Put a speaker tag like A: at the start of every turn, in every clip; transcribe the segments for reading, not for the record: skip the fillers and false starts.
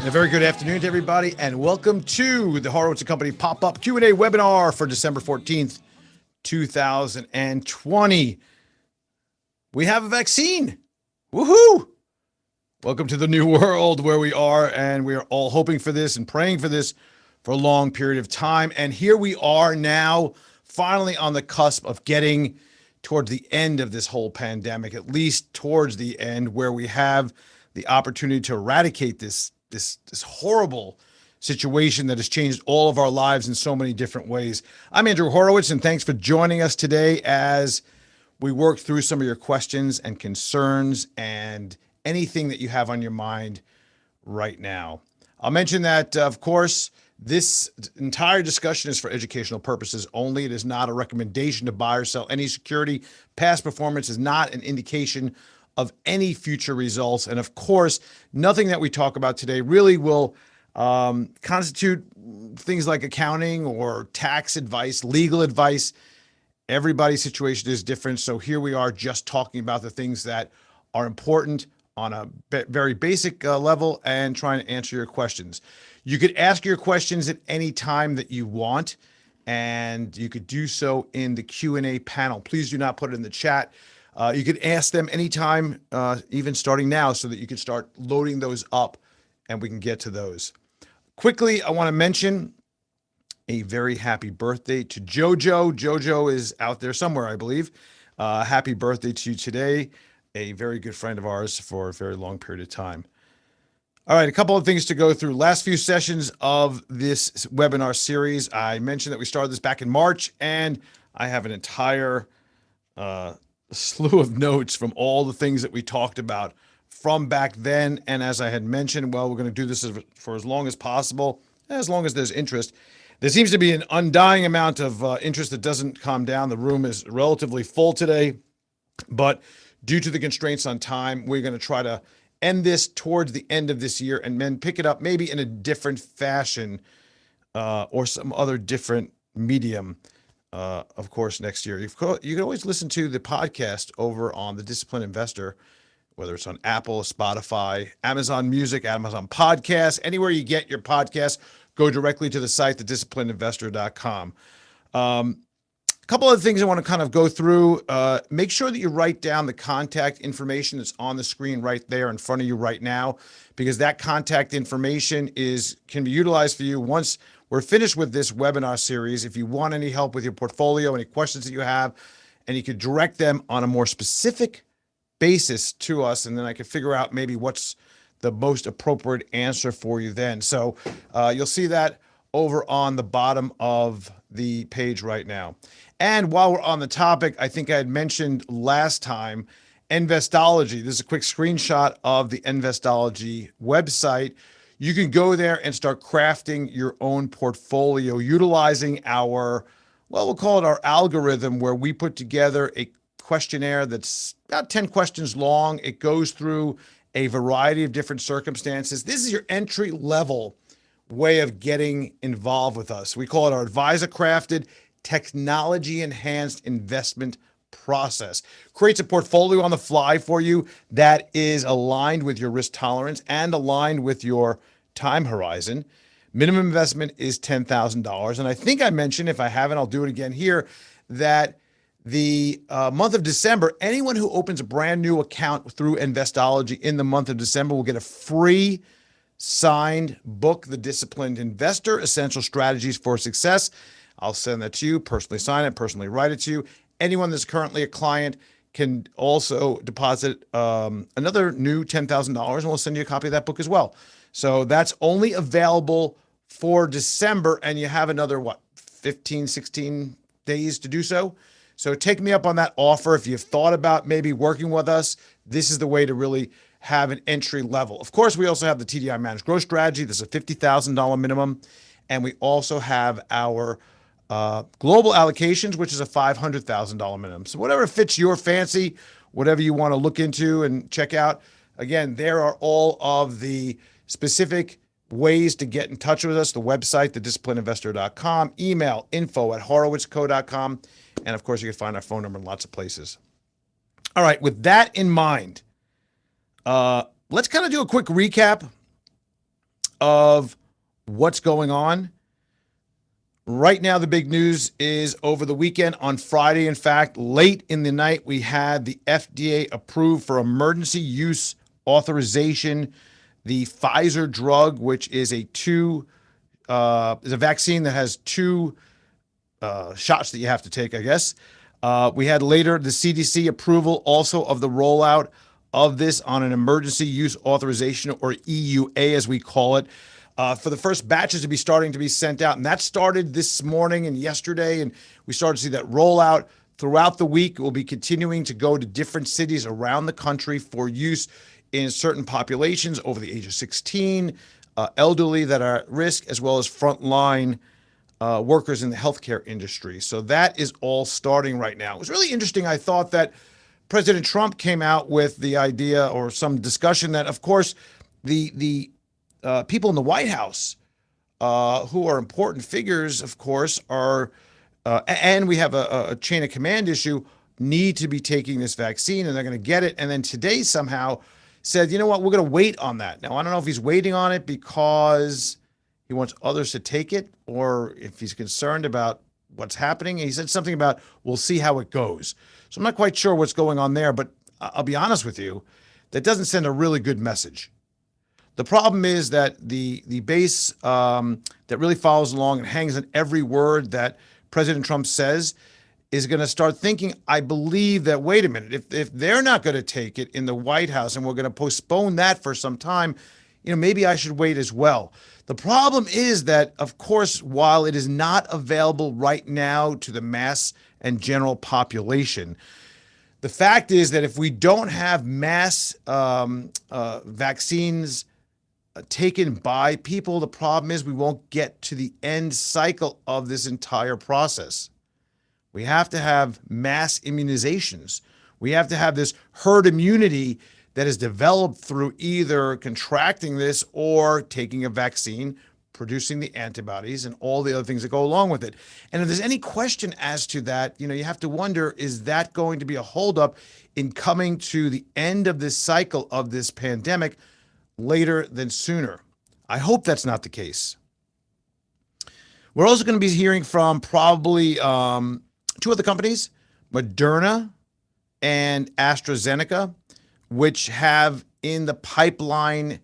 A: A very good afternoon to everybody, and welcome to the Horowitz & Company pop-up Q&A webinar for December 14th, 2020. We have a vaccine. Woohoo! Welcome to the new world where we are, and we are all hoping for this and praying for this for a long period of time. And here we are now, finally on the cusp of getting towards the end of this whole pandemic, at least towards the end, where we have the opportunity to eradicate this horrible situation that has changed all of our lives in so many different ways. I'm Andrew Horowitz, and thanks for joining us today as we work through some of your questions and concerns and anything that you have on your mind right now. I'll mention that, of course, this entire discussion is for educational purposes only. It is not a recommendation to buy or sell any security. Past performance is not an indication of any future results. And of course, nothing that we talk about today really will constitute things like accounting or tax advice, legal advice. Everybody's situation is different. So here we are just talking about the things that are important on a very basic level and trying to answer your questions. You could ask your questions at any time that you want, and you could do so in the Q&A panel. Please do not put it in the chat. You could ask them anytime, even starting now, so that you can start loading those up and we can get to those. Quickly, I want to mention a very happy birthday to Jojo. Jojo is out there somewhere, I believe. Happy birthday to you today. A very good friend of ours for a very long period of time. All right, a couple of things to go through. Last few sessions of this webinar series, I mentioned that we started this back in March, and I have an entire slew of notes from all the things that we talked about from back then. And as I had mentioned, well, we're going to do this for as long as possible, as long as there's interest. There seems to be an undying amount of interest that doesn't calm down. The room is relatively full today, but due to the constraints on time, we're going to try to end this towards the end of this year and then pick it up maybe in a different fashion or some other different medium. Of course, next year. You can always listen to the podcast over on The Disciplined Investor, whether it's on Apple, Spotify, Amazon Music, Amazon Podcasts, anywhere you get your podcasts, go directly to the site, thedisciplinedinvestor.com. A couple of things I want to kind of go through. Make sure that you write down the contact information that's on the screen right there in front of you right now, because that contact information can be utilized for you once we're finished with this webinar series. If you want any help with your portfolio, any questions that you have, and you could direct them on a more specific basis to us, and then I can figure out maybe what's the most appropriate answer for you then. So you'll see that over on the bottom of the page right now. And while we're on the topic, I think I had mentioned last time, Investology. This is a quick screenshot of the Investology website. You can go there and start crafting your own portfolio utilizing our, well, we'll call it our algorithm, where we put together a questionnaire that's about 10 questions long. It goes through a variety of different circumstances. This is your entry level way of getting involved with us. We call it our advisor crafted, technology enhanced investment process. Creates a portfolio on the fly for you that is aligned with your risk tolerance and aligned with your time horizon. Minimum investment is $10,000. And I think I mentioned, if I haven't, I'll do it again here, that the month of December, anyone who opens a brand new account through Investology in the month of December will get a free signed book, The Disciplined Investor, Essential Strategies for Success. I'll send that to you, personally sign it, personally write it to you. Anyone that's currently a client can also deposit another new $10,000, and we'll send you a copy of that book as well. So that's only available for December, and you have another, 15, 16 days to do so. So take me up on that offer. If you've thought about maybe working with us, this is the way to really have an entry level. Of course, we also have the TDI Managed Growth Strategy. This is a $50,000 minimum. And we also have our global allocations, which is a $500,000 minimum. So whatever fits your fancy, whatever you want to look into and check out. Again, there are all of the specific ways to get in touch with us. The website, thedisciplinedinvestor.com, email info@horowitzco.com. And of course, you can find our phone number in lots of places. All right, with that in mind, let's kind of do a quick recap of what's going on. Right now, the big news is over the weekend on Friday. In fact, late in the night, we had the FDA approved for emergency use authorization the Pfizer drug, which is a vaccine that has two shots that you have to take, I guess. We had later the CDC approval also of the rollout of this on an emergency use authorization, or EUA as we call it, for the first batches to be starting to be sent out. And that started this morning and yesterday, and we started to see that rollout throughout the week. We'll be continuing to go to different cities around the country for use in certain populations over the age of 16, elderly that are at risk, as well as frontline workers in the healthcare industry. So that is all starting right now. It was really interesting. I thought that President Trump came out with the idea or some discussion that, of course, the people in the White House, who are important figures, of course, are, and we have a chain of command issue, need to be taking this vaccine, and they're going to get it. And then today somehow said, you know what, we're going to wait on that. Now, I don't know if he's waiting on it because he wants others to take it, or if he's concerned about what's happening. He said something about, we'll see how it goes. So I'm not quite sure what's going on there, but I'll be honest with you, that doesn't send a really good message. The problem is that the base that really follows along and hangs on every word that President Trump says is going to start thinking, I believe that, wait a minute, if they're not going to take it in the White House and we're going to postpone that for some time, maybe I should wait as well. The problem is that, of course, while it is not available right now to the mass and general population, the fact is that if we don't have mass vaccines taken by people, the problem is we won't get to the end cycle of this entire process. We have to have mass immunizations. We have to have this herd immunity that is developed through either contracting this or taking a vaccine, producing the antibodies, and all the other things that go along with it. And if there's any question as to that, you have to wonder, is that going to be a holdup in coming to the end of this cycle of this pandemic later than sooner? I hope that's not the case. We're also going to be hearing from probably two other companies, Moderna and AstraZeneca, which have in the pipeline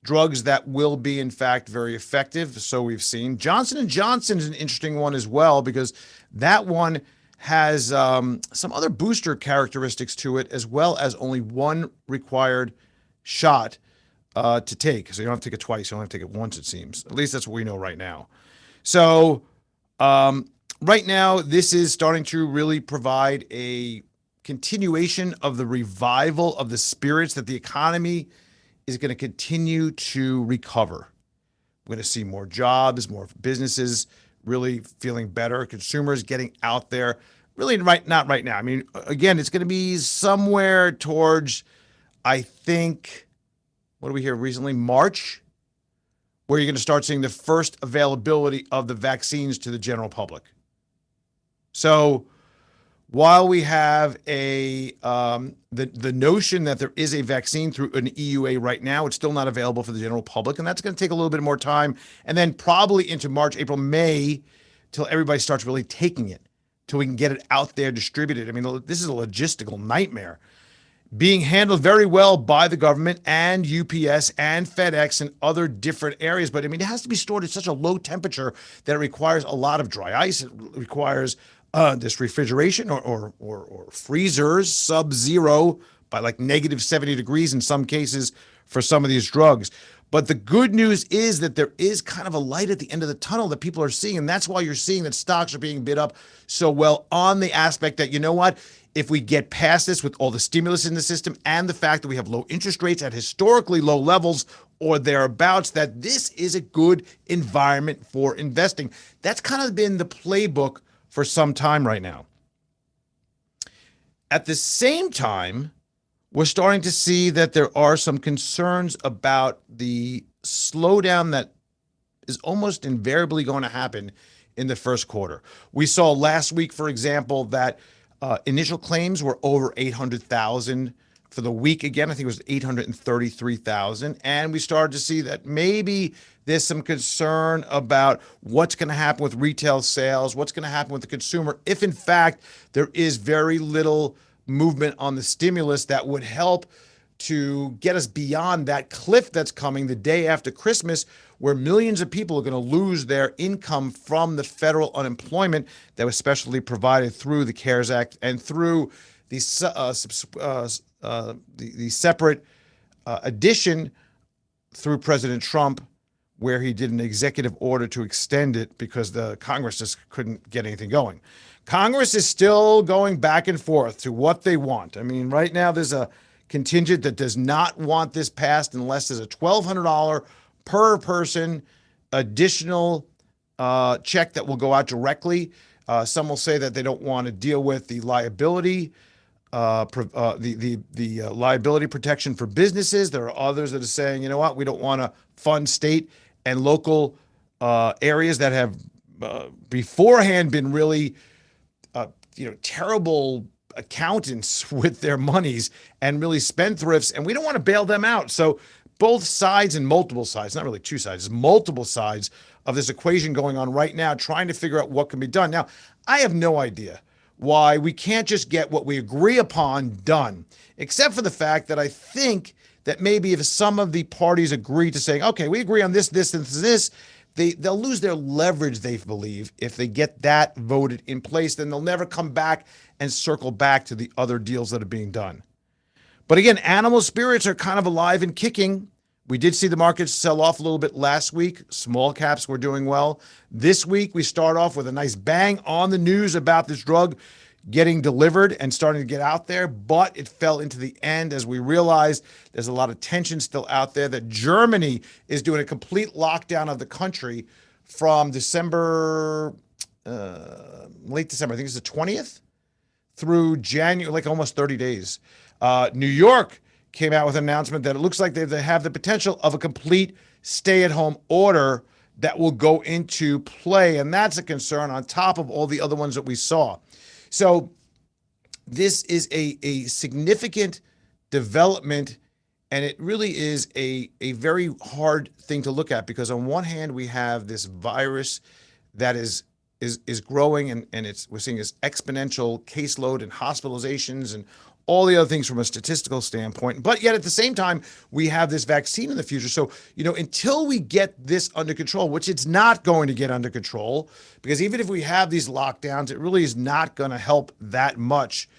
A: drugs that will be, in fact, very effective. So we've seen Johnson & Johnson is an interesting one as well, because that one has some other booster characteristics to it, as well as only one required shot to take. So you don't have to take it twice. You only have to take it once, it seems. At least that's what we know right now. So right now, this is starting to really provide a continuation of the revival of the spirits that the economy is going to continue to recover. We're going to see more jobs, more businesses really feeling better, consumers getting out there. Really, not right now. I mean, again, it's going to be somewhere towards, I think, what do we hear recently? March, where you're going to start seeing the first availability of the vaccines to the general public. So while we have the notion that there is a vaccine through an EUA right now, it's still not available for the general public, and that's going to take a little bit more time, and then probably into March, April, May, till everybody starts really taking it, till we can get it out there distributed. I mean, this is a logistical nightmare being handled very well by the government and UPS and FedEx and other different areas. But I mean, it has to be stored at such a low temperature that it requires a lot of dry ice. It requires this refrigeration or freezers sub-zero by like negative 70 degrees in some cases for some of these drugs. But the good news is that there is kind of a light at the end of the tunnel that people are seeing. And that's why you're seeing that stocks are being bid up so well on the aspect that, you know what, if we get past this with all the stimulus in the system and the fact that we have low interest rates at historically low levels or thereabouts, that this is a good environment for investing. That's kind of been the playbook for some time right now. At the same time, we're starting to see that there are some concerns about the slowdown that is almost invariably going to happen in the first quarter. We saw last week, for example, that initial claims were over 800,000 for the week again. I think it was 833,000. And we started to see that maybe there's some concern about what's going to happen with retail sales, what's going to happen with the consumer, if in fact there is very little movement on the stimulus that would help to get us beyond that cliff that's coming the day after Christmas, where millions of people are going to lose their income from the federal unemployment that was specially provided through the CARES Act and through the separate addition through President Trump, where he did an executive order to extend it because the Congress just couldn't get anything going. Congress is still going back and forth to what they want. I mean, right now there's a contingent that does not want this passed unless there's a $1,200 per person additional check that will go out directly. Some will say that they don't want to deal with the liability, the liability protection for businesses. There are others that are saying, you know what, we don't want to fund state and local areas that have beforehand been really, terrible accountants with their monies and really spendthrifts, and we don't want to bail them out. So both sides and multiple sides, not really two sides, it's multiple sides of this equation going on right now, trying to figure out what can be done. Now, I have no idea why we can't just get what we agree upon done, except for the fact that I think that maybe if some of the parties agree to saying, okay, we agree on this, this, and this, they'll lose their leverage, they believe, if they get that voted in place. Then they'll never come back and circle back to the other deals that are being done. But again, animal spirits are kind of alive and kicking. We did see the markets sell off a little bit last week. Small caps were doing well. This week, we start off with a nice bang on the news about this drug getting delivered and starting to get out there, but it fell into the end as we realized there's a lot of tension still out there, that Germany is doing a complete lockdown of the country from December, late December, I think it's the 20th, through January, like almost 30 days. New York came out with an announcement that it looks like they have the potential of a complete stay-at-home order that will go into play, and that's a concern on top of all the other ones that we saw. So this is a significant development, and it really is a very hard thing to look at, because on one hand, we have this virus that is growing, and we're seeing this exponential caseload and hospitalizations and all the other things from a statistical standpoint. But yet at the same time, we have this vaccine in the future. So, until we get this under control, which it's not going to get under control, because even if we have these lockdowns, it really is not going to help that much.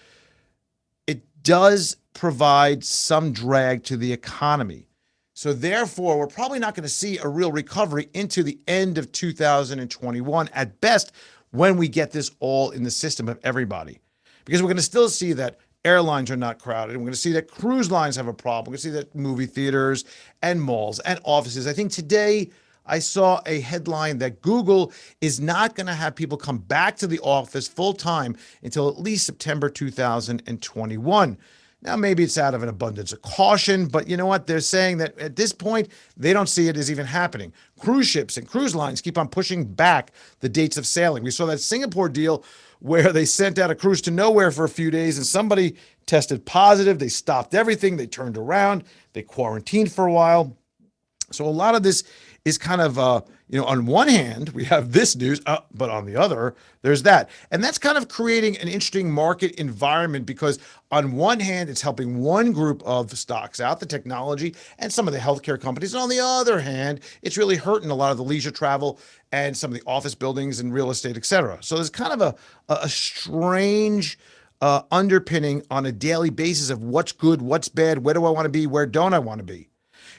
A: It does provide some drag to the economy. So therefore, we're probably not going to see a real recovery into the end of 2021 at best, when we get this all in the system of everybody. Because we're going to still see that airlines are not crowded. We're going to see that cruise lines have a problem. We're going to see that movie theaters and malls and offices. I think today I saw a headline that Google is not going to have people come back to the office full time until at least September 2021. Now, maybe it's out of an abundance of caution, but you know what? They're saying that at this point, they don't see it as even happening. Cruise ships and cruise lines keep on pushing back the dates of sailing. We saw that Singapore deal where they sent out a cruise to nowhere for a few days and somebody tested positive. They stopped everything. They turned around. They quarantined for a while. So a lot of this is kind of, on one hand, we have this news, but on the other, there's that. And that's kind of creating an interesting market environment, because on one hand, it's helping one group of stocks out, the technology and some of the healthcare companies. And on the other hand, it's really hurting a lot of the leisure travel and some of the office buildings and real estate, et cetera. So there's kind of a strange underpinning on a daily basis of what's good, what's bad, where do I want to be, where don't I want to be.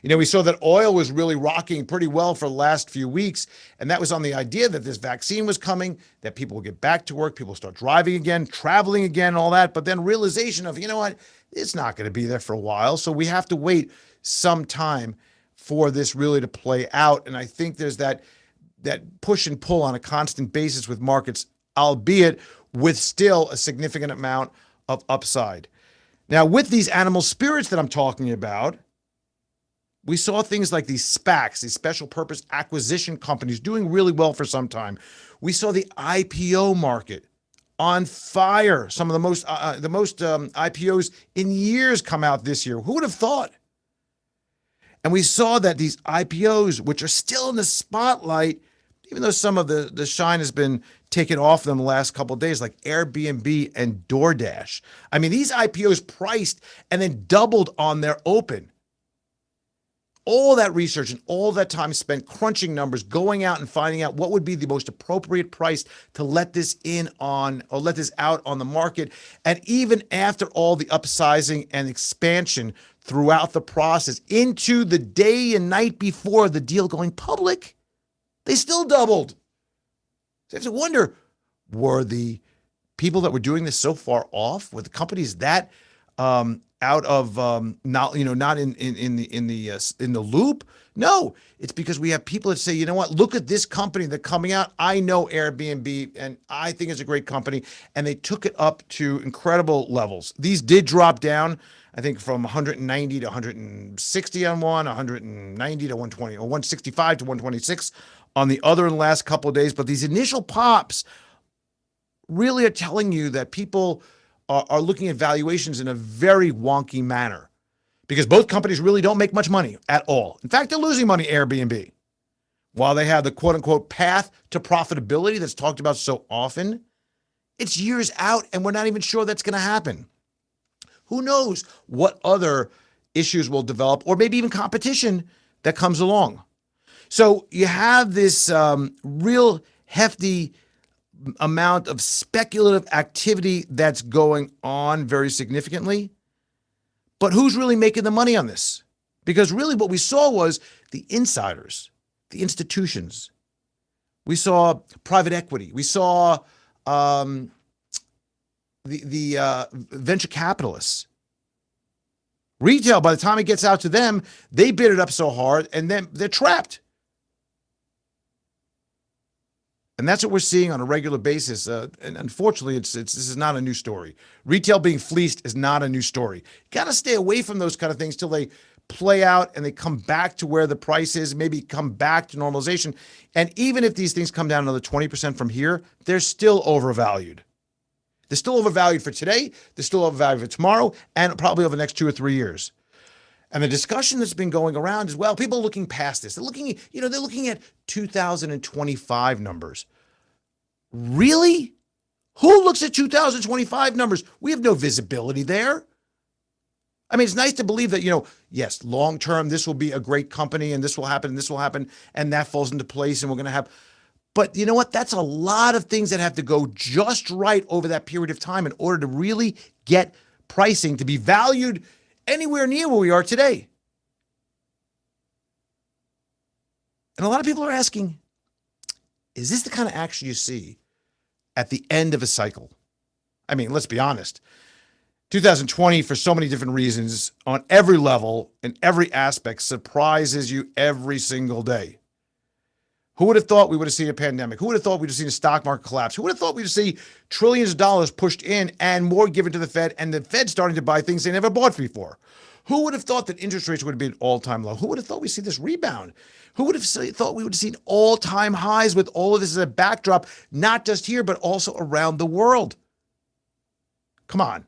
A: We saw that oil was really rocking pretty well for the last few weeks, and that was on the idea that this vaccine was coming, that people will get back to work, people will start driving again, traveling again, all that, but then realization of, it's not going to be there for a while, so we have to wait some time for this really to play out. And I think there's that push and pull on a constant basis with markets, albeit with still a significant amount of upside. Now, with these animal spirits that I'm talking about, we saw things like these SPACs, these special purpose acquisition companies, doing really well for some time. We saw the IPO market on fire. Some of the most IPOs in years come out this year. Who would have thought? And we saw that these IPOs, which are still in the spotlight, even though some of the shine has been taken off them the last couple of days, like Airbnb and DoorDash. I mean, these IPOs priced and then doubled on their open. All that research and all that time spent crunching numbers, going out and finding out what would be the most appropriate price to let this in on, or let this out on the market. And even after all the upsizing and expansion throughout the process into the day and night before the deal going public, they still doubled. So you have to wonder, were the people that were doing this so far off? Were the companies that out of not in the loop? No, it's because we have people that say, you know what, look at this company that's coming out. I know Airbnb and I think it's a great company, and they took it up to incredible levels. These did drop down, I think, from 190 to 160 on one, 190 to 120, or 165 to 126 on the other in the last couple of days. But these initial pops really are telling you that people are looking at valuations in a very wonky manner, because both companies really don't make much money at all. In fact, they're losing money, Airbnb. While they have the quote unquote path to profitability that's talked about so often, it's years out and we're not even sure that's going to happen. Who knows what other issues will develop, or maybe even competition that comes along. So you have this real hefty amount of speculative activity that's going on very significantly. But who's really making the money on this? Because really what we saw was the insiders, the institutions. We saw private equity. We saw the venture capitalists. Retail, by the time it gets out to them, they bid it up so hard and then they're trapped. And that's what we're seeing on a regular basis. And unfortunately, this is not a new story. Retail being fleeced is not a new story. You got to stay away from those kind of things till they play out and they come back to where the price is, maybe come back to normalization. And even if these things come down another 20% from here, they're still overvalued. They're still overvalued for today. They're still overvalued for tomorrow, and probably over the next 2 or 3 years. And the discussion that's been going around is, well, people are looking past this. They're looking at 2025 numbers. Really? Who looks at 2025 numbers? We have no visibility there. I mean, it's nice to believe that, yes, long term, this will be a great company and this will happen and this will happen and that falls into place and we're going to have. But you know what? That's a lot of things that have to go just right over that period of time in order to really get pricing to be valued anywhere near where we are today. And a lot of people are asking, is this the kind of action you see at the end of a cycle? I mean, let's be honest. 2020, for so many different reasons, on every level, in every aspect, surprises you every single day. Who would have thought we would have seen a pandemic? Who would have thought we'd have seen a stock market collapse? Who would have thought we'd see trillions of dollars pushed in and more given to the Fed, and the Fed starting to buy things they never bought before? Who would have thought that interest rates would have been all-time low? Who would have thought we'd see this rebound? Who would have thought we would have seen all-time highs with all of this as a backdrop, not just here, but also around the world? Come on.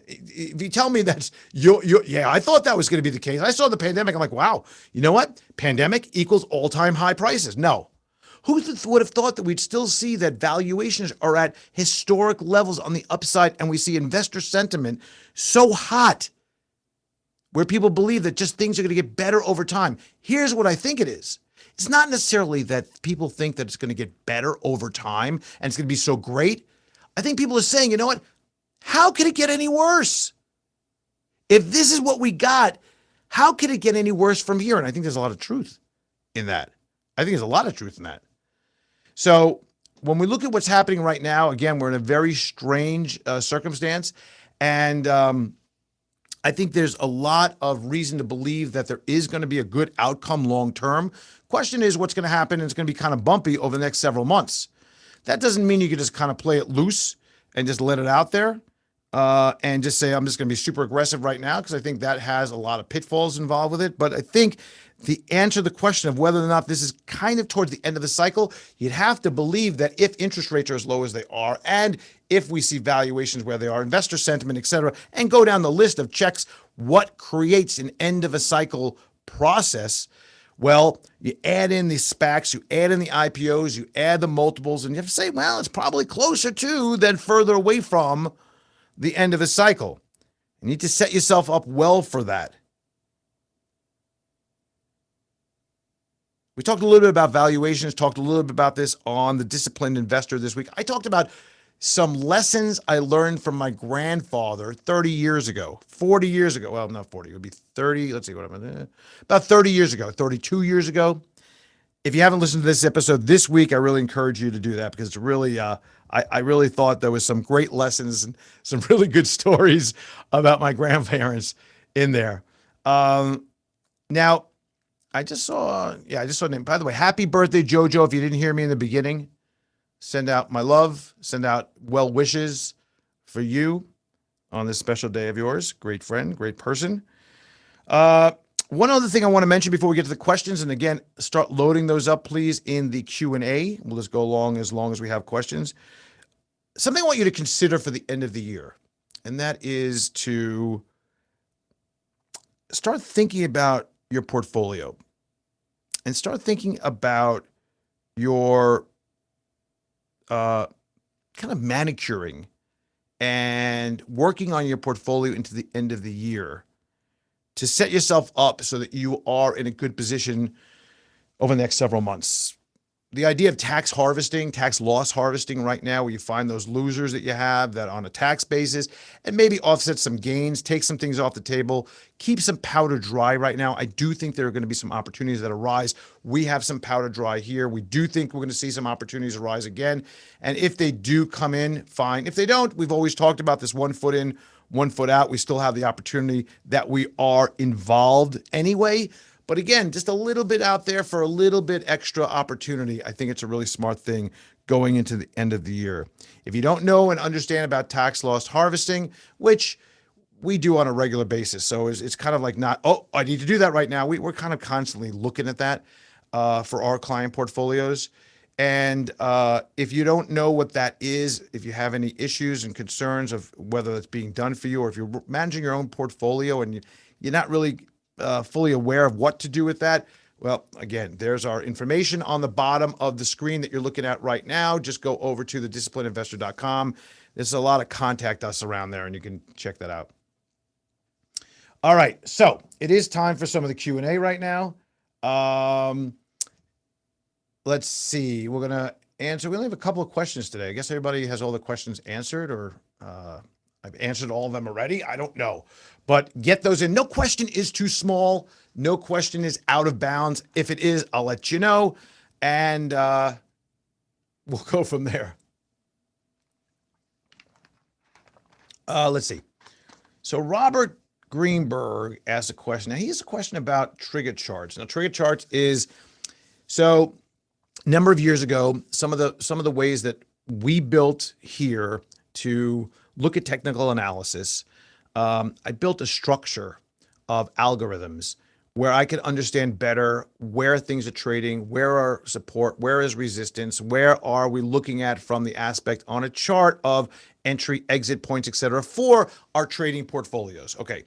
A: If you tell me that's I thought that was going to be the case. I saw the pandemic. I'm like, wow, you know what? Pandemic equals all-time high prices. No. Who would have thought that we'd still see that valuations are at historic levels on the upside, and we see investor sentiment so hot where people believe that just things are going to get better over time? Here's what I think it is. It's not necessarily that people think that it's going to get better over time and it's going to be so great. I think people are saying, you know what? How could it get any worse? If this is what we got, how could it get any worse from here? And I think there's a lot of truth in that. So when we look at what's happening right now, again, we're in a very strange circumstance. And I think there's a lot of reason to believe that there is going to be a good outcome long term. Question is what's going to happen, and it's going to be kind of bumpy over the next several months. That doesn't mean you can just kind of play it loose and just let it out there. And just say, I'm just going to be super aggressive right now, because I think that has a lot of pitfalls involved with it. But I think the answer to the question of whether or not this is kind of towards the end of the cycle, you'd have to believe that if interest rates are as low as they are, and if we see valuations where they are, investor sentiment, et cetera, and go down the list of checks, what creates an end of a cycle process? Well, you add in the SPACs, you add in the IPOs, you add the multiples, and you have to say, well, it's probably closer to than further away from the end of a cycle. You need to set yourself up well for that. We talked a little bit about valuations, talked a little bit about this on The Disciplined Investor this week. I talked about some lessons I learned from my grandfather 30 years ago, 40 years ago. Well, not 40, it would be 30. Let's see what I'm about 30 years ago, 32 years ago. If you haven't listened to this episode this week, I really encourage you to do that because it's really, I really thought there was some great lessons and some really good stories about my grandparents in there. Now, I just saw a name. By the way, happy birthday, JoJo. If you didn't hear me in the beginning, send out my love, send out well wishes for you on this special day of yours. Great friend, great person. One other thing I want to mention before we get to the questions, and again, start loading those up, please, in the Q&A. We'll just go along as long as we have questions. Something I want you to consider for the end of the year, and that is to start thinking about your portfolio and start thinking about your kind of manicuring and working on your portfolio into the end of the year to set yourself up so that you are in a good position over the next several months. The idea of tax harvesting, tax loss harvesting right now, where you find those losers that you have that on a tax basis and maybe offset some gains, take some things off the table, keep some powder dry right now. I do think there are going to be some opportunities that arise. We have some powder dry here. We do think we're going to see some opportunities arise again. And if they do come in, fine. If they don't, we've always talked about this 1 foot in, 1 foot out. We still have the opportunity that we are involved anyway. But again, just a little bit out there for a little bit extra opportunity. I think it's a really smart thing going into the end of the year. If you don't know and understand about tax loss harvesting, which we do on a regular basis, so it's kind of like not, oh, I need to do that right now. We're kind of constantly looking at that for our client portfolios. And if you don't know what that is, if you have any issues and concerns of whether it's being done for you, or if you're managing your own portfolio and you're not really fully aware of what to do with that, well, again, there's our information on the bottom of the screen that you're looking at right now. Just go over to thedisciplinedinvestor.com. There's a lot of contact us around there, and you can check that out. All right, so it is time for some of the Q&A right now. Let's see. We're going to answer. We only have a couple of questions today. I guess everybody has all the questions answered, or I've answered all of them already. I don't know. But get those in. No question is too small. No question is out of bounds. If it is, I'll let you know. And we'll go from there. Let's see. So Robert Greenberg asked a question. Now, he has a question about trigger charts. Now, trigger charts is, so a number of years ago, some of the ways that we built here to look at technical analysis, I built a structure of algorithms where I could understand better where things are trading, where are support, where is resistance, where are we looking at from the aspect on a chart of entry, exit points, et cetera, for our trading portfolios. Okay.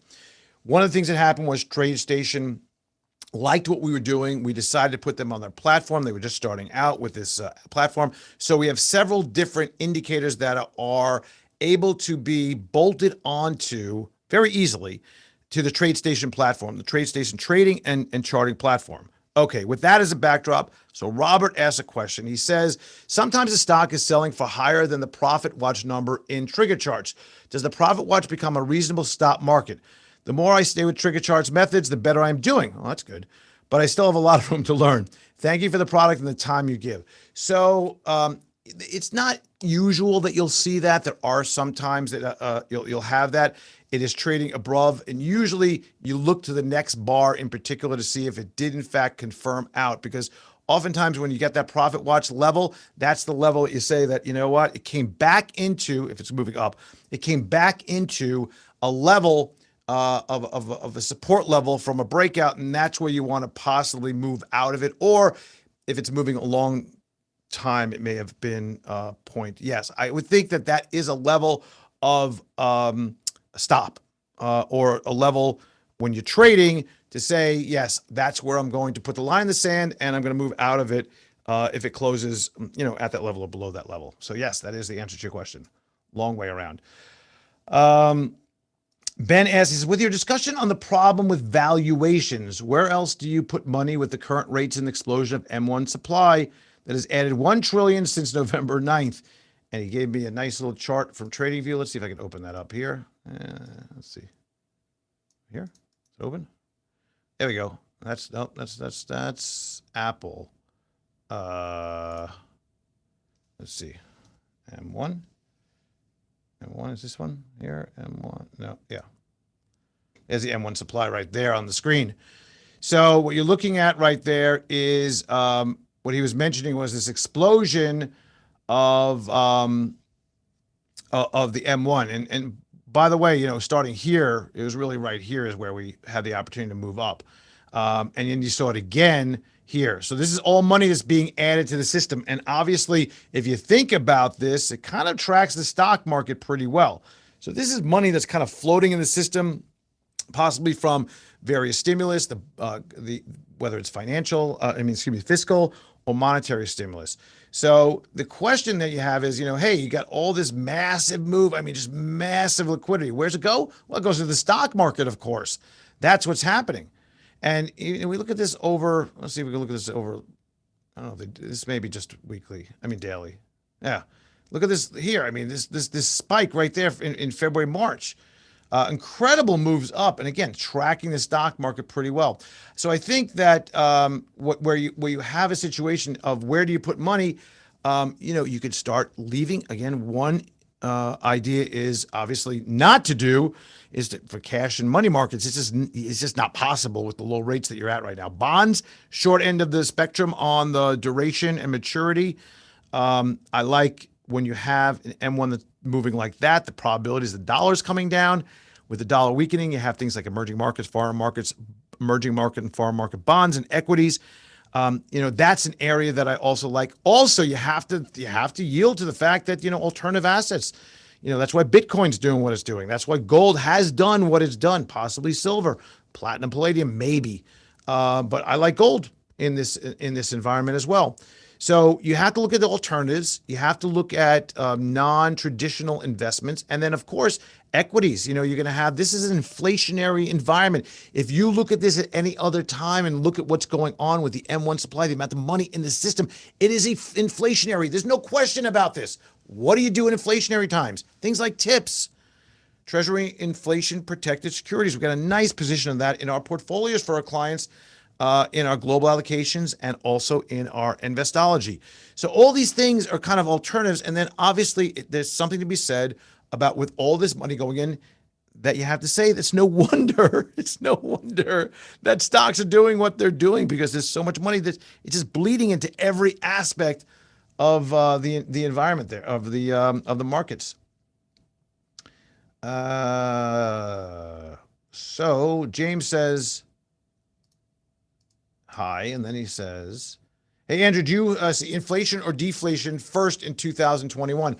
A: One of the things that happened was TradeStation liked what we were doing. We decided to put them on their platform. They were just starting out with this platform. So we have several different indicators that are able to be bolted onto very easily to the TradeStation platform, the TradeStation trading and charting platform. Okay, with that as a backdrop, so Robert asks a question. He says, sometimes the stock is selling for higher than the profit watch number in trigger charts. Does the profit watch become a reasonable stop market? The more I stay with trigger charts methods, the better I'm doing. Well, that's good. But I still have a lot of room to learn. Thank you for the product and the time you give. So it's not usual that you'll see that. There are some times that you'll have that. It is trading above, and usually you look to the next bar in particular to see if it did in fact confirm out, because oftentimes when you get that profit watch level, that's the level that you say that, you know what, it came back into, if it's moving up, it came back into a level of a support level from a breakout, and that's where you want to possibly move out of it. Or if it's moving a long time, it may have been point. Yes, I would think that that is a level of stop or a level when you're trading to say, yes, that's where I'm going to put the line in the sand, and I'm going to move out of it if it closes, at that level or below that level. So yes, that is the answer to your question. Long way around. Ben asks, with your discussion on the problem with valuations, where else do you put money with the current rates and explosion of M1 supply that has added 1 trillion since November 9th? And he gave me a nice little chart from TradingView. Let's see if I can open that up here. Let's see. Here, it's open. There we go. That's Apple. Let's see. M1. M1 is this one here? M1. No, yeah. There's the M1 supply right there on the screen. So what you're looking at right there is what he was mentioning was this explosion of the M1. And by the way, starting here, it was really right here is where we had the opportunity to move up. And then you saw it again here. So this is all money that's being added to the system. And obviously, if you think about this, it kind of tracks the stock market pretty well. So this is money that's kind of floating in the system, possibly from various stimulus, whether it's fiscal or monetary stimulus. So the question that you have is, hey, you got all this massive move. Just massive liquidity. Where's it go? Well, it goes to the stock market, of course. That's what's happening. And we look at this over, let's see if we can look at this over, I don't know, this may be just weekly, daily. Yeah. Look at this here. This spike right there in February, March. Incredible moves up, and again, tracking the stock market pretty well. So I think that where you have a situation of where do you put money, you could start leaving. Again, one idea is obviously not to do is for cash and money markets. It's just not possible with the low rates that you're at right now. Bonds, short end of the spectrum on the duration and maturity. I like when you have an M1 that's moving like that, the probability is the dollar's coming down. With the dollar weakening, you have things like emerging markets, foreign markets, emerging market and foreign market bonds and equities. That's an area that I also like. Also, you have to yield to the fact that, alternative assets, that's why Bitcoin's doing what it's doing. That's why gold has done what it's done, possibly silver, platinum, palladium, maybe. But I like gold in this environment as well. So you have to look at the alternatives. You have to look at non-traditional investments. And then, of course, equities. You're going to have, this is an inflationary environment. If you look at this at any other time and look at what's going on with the M1 supply, the amount of money in the system, it is inflationary. There's no question about this. What do you do in inflationary times? Things like tips. Treasury inflation protected securities. We've got a nice position of that in our portfolios for our clients, in our global allocations, and also in our Investology. So all these things are kind of alternatives. And then obviously there's something to be said about, with all this money going in, that you have to say it's no wonder that stocks are doing what they're doing, because there's so much money that it's just bleeding into every aspect of the environment there, of the markets. So James says hi, and then he says, hey, Andrew, do you see inflation or deflation first in 2021?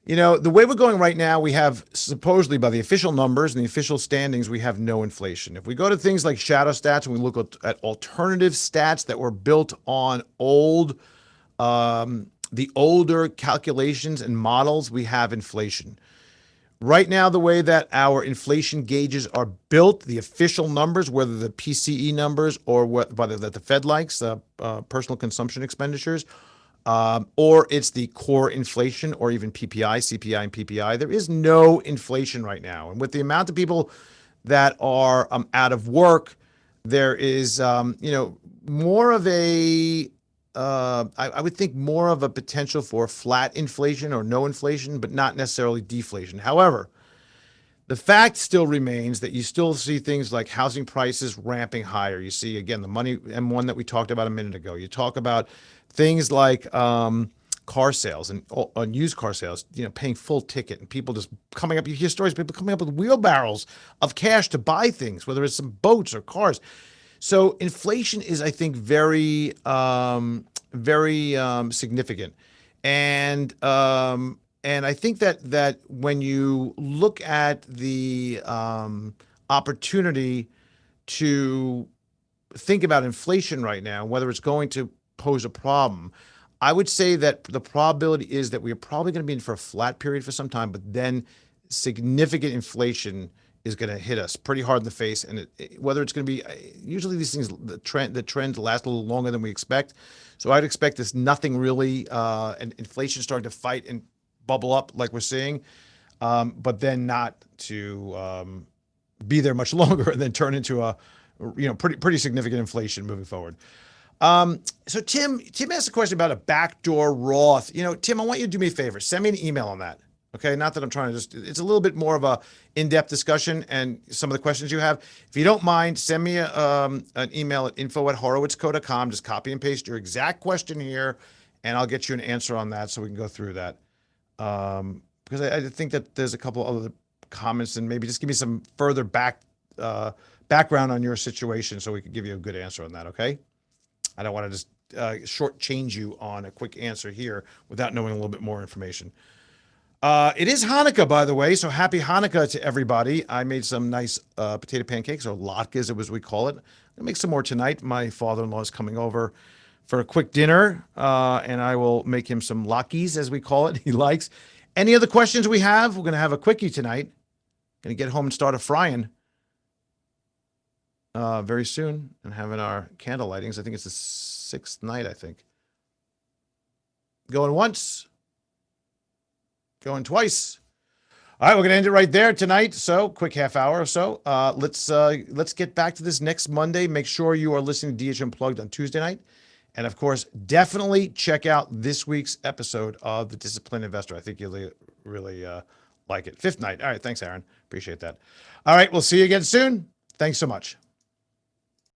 A: The way we're going right now, we have, supposedly by the official numbers and the official standings, we have no inflation. If we go to things like shadow stats and we look at alternative stats that were built on the older calculations and models, we have inflation. Right now, the way that our inflation gauges are built, the official numbers, whether the PCE numbers or whether that the Fed likes, personal consumption expenditures, or it's the core inflation, or even PPI, CPI, and PPI, there is no inflation right now. And with the amount of people that are out of work, there is, more of a I would think more of a potential for flat inflation or no inflation, but not necessarily deflation. However, the fact still remains that you still see things like housing prices ramping higher. You see, again, the money M1 that we talked about a minute ago. You talk about things like car sales and on used car sales, paying full ticket and people just coming up. You hear stories, people coming up with wheelbarrows of cash to buy things, whether it's some boats or cars. So inflation is, I think, very significant, and I think that when you look at the opportunity to think about inflation right now, whether it's going to pose a problem, I would say that the probability is that we are probably going to be in for a flat period for some time, but then significant inflation is going to hit us pretty hard in the face. And whether it's going to be, usually these things, the trend last a little longer than we expect. So I'd expect this nothing really, and inflation starting to fight and bubble up like we're seeing, but then not to be there much longer and then turn into a pretty significant inflation moving forward. So Tim asked a question about a backdoor Roth. Tim, I want you to do me a favor. Send me an email on that. Okay. Not that I'm trying to it's a little bit more of a in-depth discussion and some of the questions you have. If you don't mind, send me an email at info@horowitzco.com. Just copy and paste your exact question here, and I'll get you an answer on that so we can go through that. Because I think that there's a couple other comments, and maybe just give me some further background on your situation so we can give you a good answer on that. Okay. I don't want to just shortchange you on a quick answer here without knowing a little bit more information. It is Hanukkah, by the way, so happy Hanukkah to everybody. I made some nice potato pancakes, or latkes, as we call it. I'll make some more tonight. My father-in-law is coming over for a quick dinner, and I will make him some latkes, as we call it. He likes. Any other questions we have? We're going to have a quickie tonight. Going to get home and start a frying very soon, and having our candle lightings. I think it's the 6th night, I think. Going once. Going twice. All right, we're going to end it right there tonight. So quick half hour or so. Let's get back to this next Monday. Make sure you are listening to DH Unplugged on Tuesday night. And of course, definitely check out this week's episode of The Disciplined Investor. I think you'll really like it. 5th night. All right, thanks, Aaron. Appreciate that. All right, we'll see you again soon. Thanks so much.